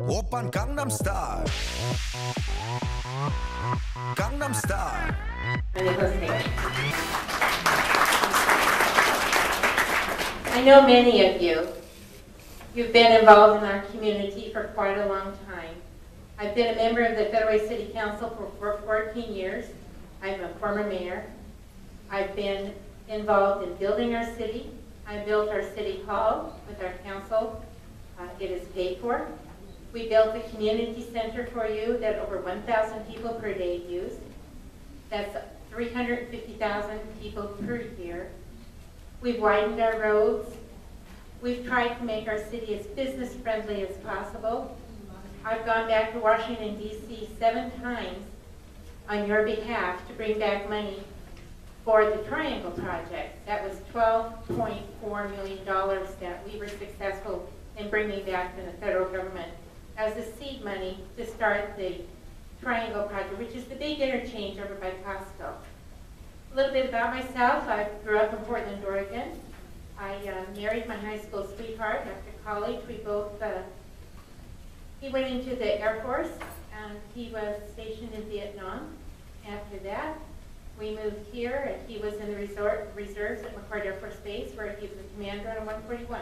Oppan Gangnam Style. Gangnam Style. I know many of you. You've been involved in our community for quite a long time. I've been a member of the Federal City Council for 14 years. I'm a former mayor. I've been involved in building our city. I built our city hall with our council. It is paid for. We built a community center for you that over 1,000 people per day use. That's 350,000 people per year. We've widened our roads. We've tried to make our city as business friendly as possible. I've gone back to Washington, D.C. 7 times on your behalf to bring back money for the Triangle Project. That was $12.4 million that we were successful in bringing back from the federal government as the seed money to start the Triangle Project, which is the big interchange over by Costco. A little bit about myself. I grew up in Portland, Oregon. I married my high school sweetheart after college. We both, he went into the Air Force and he was stationed in Vietnam. After that, we moved here and he was in the reserves at McCord Air Force Base where he was a commander on 141.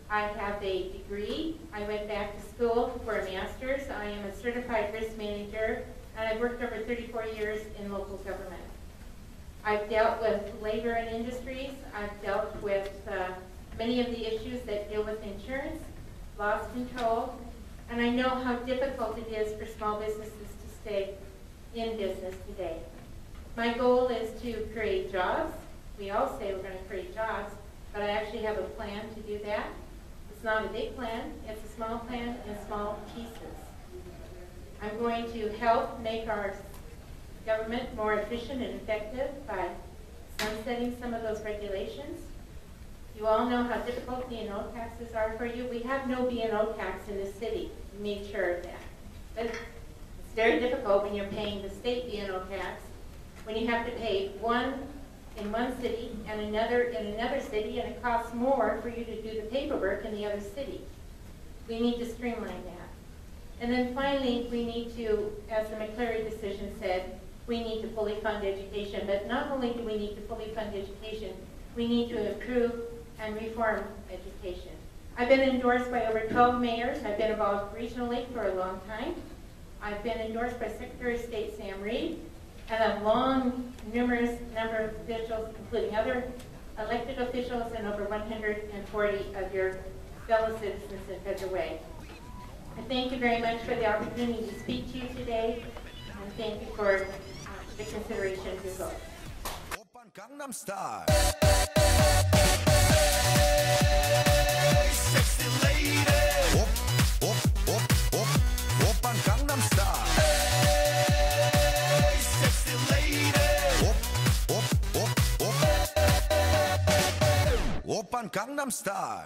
I have a degree. I went back to school for a master's. I am a certified risk manager and I've worked over 34 years in local government. I've dealt with labor and industries. I've dealt with many of the issues that deal with insurance, loss control, and I know how difficult it is for small businesses to stay in business today. My goal is to create jobs. We all say we're going to create jobs, but I actually have a plan to do that. It's not a big plan, it's a small plan in small pieces. I'm going to help make our government more efficient and effective by sunsetting some of those regulations. You all know how difficult B&O taxes are for you. We have no B&O tax in the city. We made sure of that. But it's very difficult when you're paying the state B&O tax, when you have to pay one in one city and another in another city, and it costs more for you to do the paperwork in the other city. We need to streamline that. And then finally, we need to, as the McCleary decision said, we need to fully fund education. But not only do we need to fully fund education, we need to improve and reform education. I've been endorsed by over 12 mayors. I've been involved regionally for a long time. I've been endorsed by Secretary of State Sam Reed, and a numerous number of officials, including other elected officials and over 140 of your fellow citizens in Federal Way. I thank you very much for the opportunity to speak to you today, and thank you for the consideration of your vote. Oppan Gangnam Style. Sexy lady. Oppan Gangnam Style. Sexy lady. Oppan Gangnam Style.